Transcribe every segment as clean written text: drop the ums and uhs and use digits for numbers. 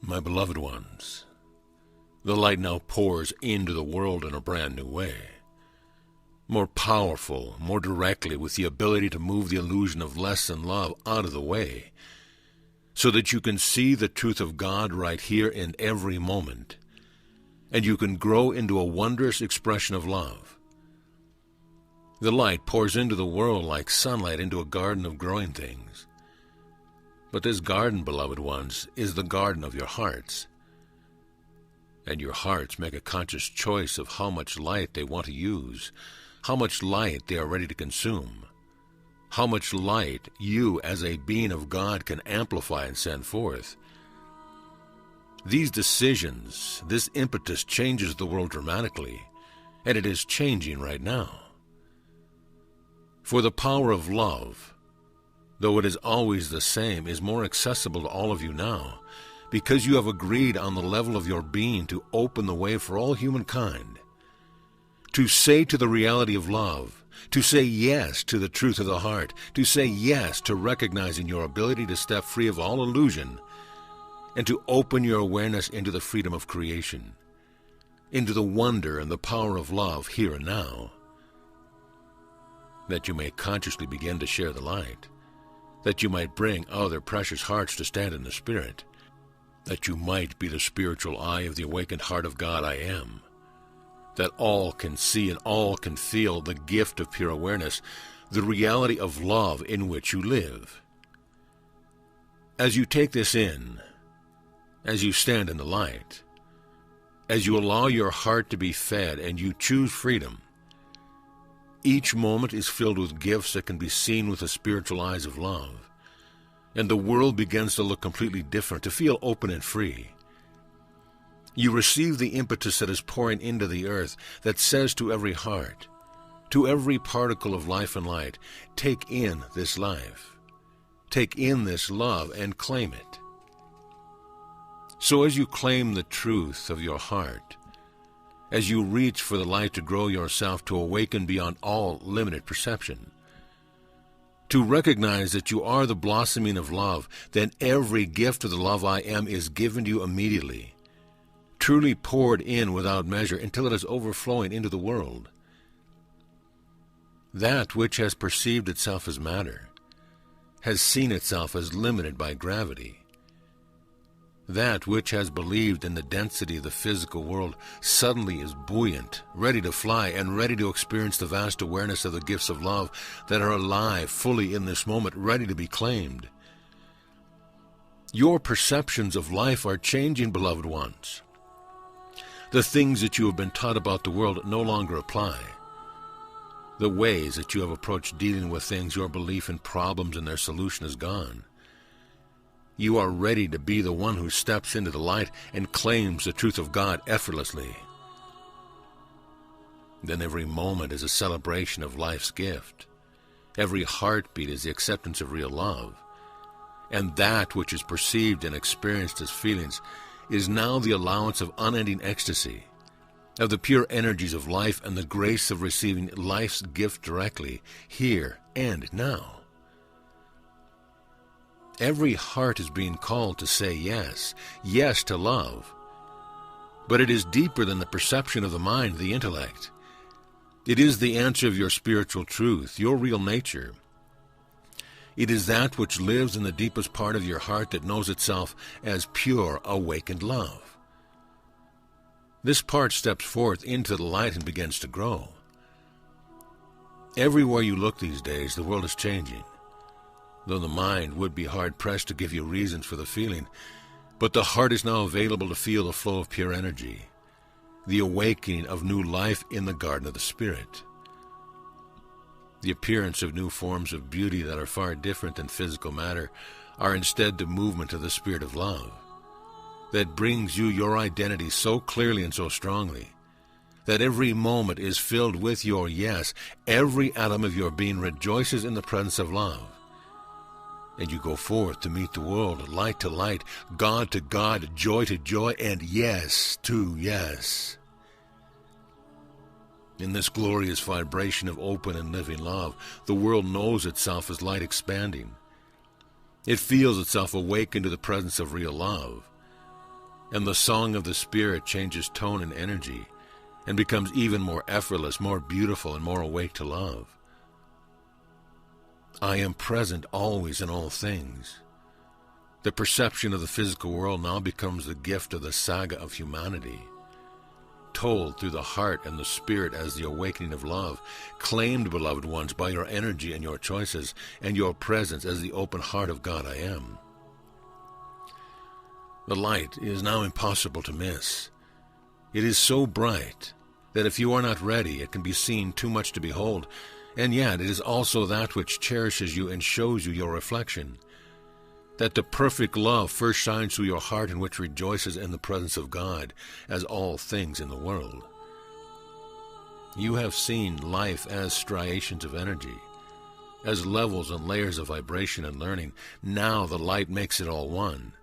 My beloved ones, the light now pours into the world in a brand new way. More powerful, more directly, with the ability to move the illusion of less than love out of the way, so that you can see the truth of God right here in every moment, and you can grow into a wondrous expression of love. The light pours into the world like sunlight into a garden of growing things. But this garden, beloved ones, is the garden of your hearts. And your hearts make a conscious choice of how much light they want to use, how much light they are ready to consume, how much light you as a being of God can amplify and send forth. These decisions, this impetus changes the world dramatically, and it is changing right now. For the power of love, though it is always the same, is more accessible to all of you now, because you have agreed on the level of your being to open the way for all humankind, to say to the reality of love, to say yes to the truth of the heart, to say yes to recognizing your ability to step free of all illusion, and to open your awareness into the freedom of creation, into the wonder and the power of love here and now, that you may consciously begin to share the light, that you might bring other precious hearts to stand in the Spirit, that you might be the spiritual eye of the awakened heart of God I am, that all can see and all can feel the gift of pure awareness, the reality of love in which you live. As you take this in, as you stand in the light, as you allow your heart to be fed and you choose freedom, each moment is filled with gifts that can be seen with the spiritual eyes of love, and the world begins to look completely different, to feel open and free. You receive the impetus that is pouring into the earth that says to every heart, to every particle of life and light, take in this life, take in this love and claim it. So as you claim the truth of your heart, as you reach for the light to grow yourself to awaken beyond all limited perception, to recognize that you are the blossoming of love, then every gift of the love I am is given to you immediately, truly poured in without measure until it is overflowing into the world. That which has perceived itself as matter has seen itself as limited by gravity. That which has believed in the density of the physical world suddenly is buoyant, ready to fly, and ready to experience the vast awareness of the gifts of love that are alive fully in this moment, ready to be claimed. Your perceptions of life are changing, beloved ones. The things that you have been taught about the world no longer apply. The ways that you have approached dealing with things, your belief in problems and their solution is gone. You are ready to be the one who steps into the light and claims the truth of God effortlessly. Then every moment is a celebration of life's gift. Every heartbeat is the acceptance of real love. And that which is perceived and experienced as feelings is now the allowance of unending ecstasy, of the pure energies of life and the grace of receiving life's gift directly, here and now. Every heart is being called to say yes, yes to love. But it is deeper than the perception of the mind, the intellect. It is the answer of your spiritual truth, your real nature. It is that which lives in the deepest part of your heart that knows itself as pure, awakened love. This part steps forth into the light and begins to grow. Everywhere you look these days, the world is changing. Though the mind would be hard-pressed to give you reasons for the feeling, but the heart is now available to feel the flow of pure energy, the awakening of new life in the garden of the Spirit, the appearance of new forms of beauty that are far different than physical matter are instead the movement of the Spirit of love, that brings you your identity so clearly and so strongly, that every moment is filled with your yes, every atom of your being rejoices in the presence of love. And you go forth to meet the world, light to light, God to God, joy to joy, and yes to yes. In this glorious vibration of open and living love, the world knows itself as light expanding. It feels itself awakened to the presence of real love. and the song of the Spirit changes tone and energy, and becomes even more effortless, more beautiful, and more awake to love. I am present always in all things. The perception of the physical world now becomes the gift of the saga of humanity, told through the heart and the spirit as the awakening of love, claimed, beloved ones, by your energy and your choices, and your presence as the open heart of God I am. The light is now impossible to miss. It is so bright that if you are not ready, it can be seen too much to behold, and yet it is also that which cherishes you and shows you your reflection, that the perfect love first shines through your heart and which rejoices in the presence of God as all things in the world. You have seen life as striations of energy, as levels and layers of vibration and learning. Now the light makes it all one.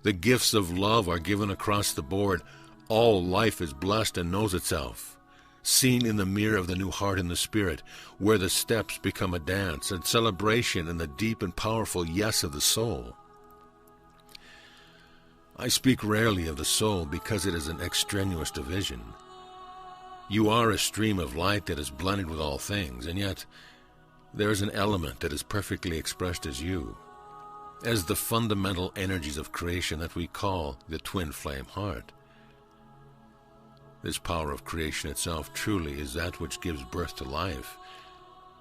The gifts of love are given across the board. All life is blessed and knows itself, seen in the mirror of the new heart and the spirit, where the steps become a dance and celebration in the deep and powerful yes of the soul. I speak rarely of the soul because it is an extraneous division. You are a stream of light that is blended with all things, and yet there is an element that is perfectly expressed as you, as the fundamental energies of creation that we call the twin flame heart. This power of creation itself truly is that which gives birth to life,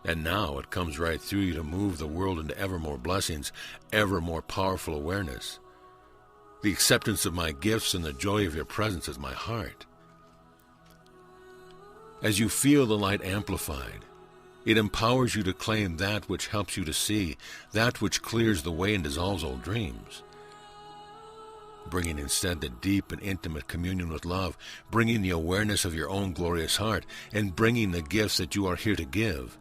and now it comes right through you to move the world into ever more blessings, ever more powerful awareness. The acceptance of my gifts and the joy of your presence is my heart. As you feel the light amplified, it empowers you to claim that which helps you to see, that which clears the way and dissolves old dreams, bringing instead the deep and intimate communion with love, bringing the awareness of your own glorious heart, and bringing the gifts that you are here to give,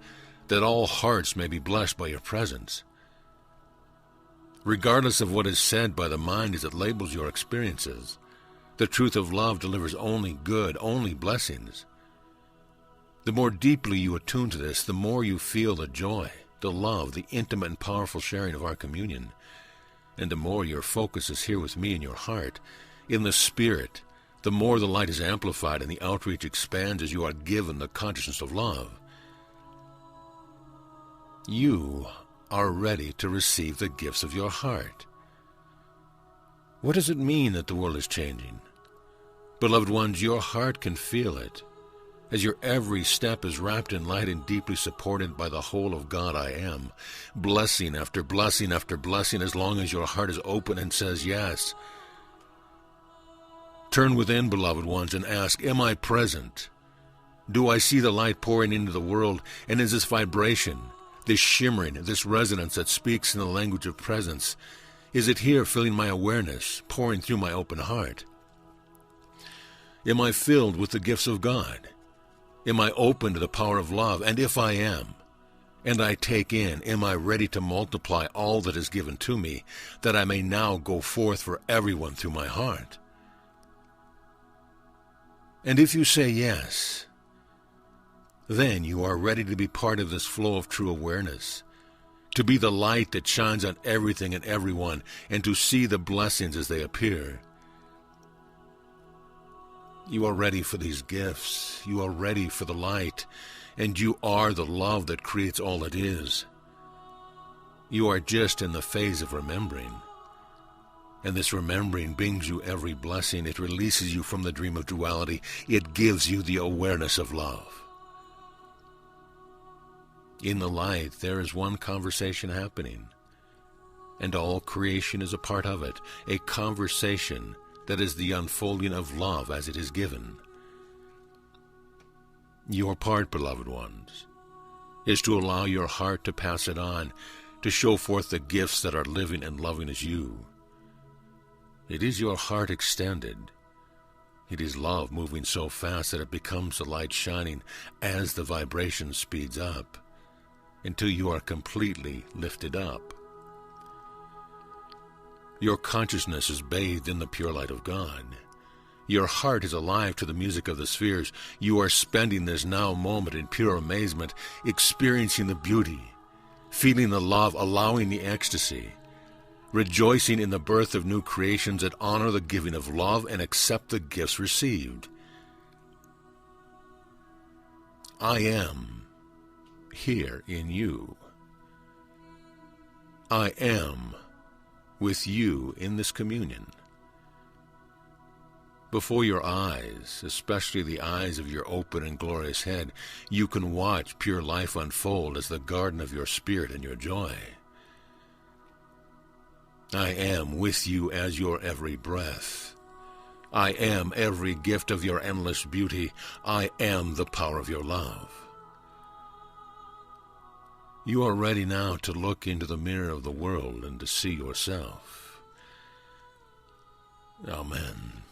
that all hearts may be blessed by your presence. Regardless of what is said by the mind as it labels your experiences, the truth of love delivers only good, only blessings. The more deeply you attune to this, the more you feel the joy, the love, the intimate and powerful sharing of our communion, and the more your focus is here with me in your heart, in the spirit, the more the light is amplified and the outreach expands as you are given the consciousness of love. You are ready to receive the gifts of your heart. What does it mean that the world is changing? Beloved ones, your heart can feel it, as your every step is wrapped in light and deeply supported by the whole of God I am, blessing after blessing after blessing, as long as your heart is open and says yes. Turn within, beloved ones, and ask, am I present? Do I see the light pouring into the world, and is this vibration, this shimmering, this resonance that speaks in the language of presence, is it here filling my awareness, pouring through my open heart? Am I filled with the gifts of God? Am I open to the power of love? And if I am, and I take in, am I ready to multiply all that is given to me, that I may now go forth for everyone through my heart? And if you say yes, then you are ready to be part of this flow of true awareness, to be the light that shines on everything and everyone, and to see the blessings as they appear. You are ready for these gifts. You are ready for the light, and you are the love that creates all that is. You are just in the phase of remembering, and this remembering brings you every blessing. It releases you from the dream of duality. It gives you the awareness of love. In the light, there is one conversation happening, and all creation is a part of it, a conversation that is the unfolding of love as it is given. Your part, beloved ones, is to allow your heart to pass it on, to show forth the gifts that are living and loving as you. It is your heart extended. It is love moving so fast that it becomes the light shining as the vibration speeds up, until you are completely lifted up. Your consciousness is bathed in the pure light of God. Your heart is alive to the music of the spheres. You are spending this now moment in pure amazement, experiencing the beauty, feeling the love, allowing the ecstasy, rejoicing in the birth of new creations that honor the giving of love and accept the gifts received. I am here in you. I am with you in this communion. Before your eyes, especially the eyes of your open and glorious head, you can watch pure life unfold as the garden of your spirit and your joy. I am with you as your every breath. I am every gift of your endless beauty. I am the power of your love. You are ready now to look into the mirror of the world and to see yourself. Amen.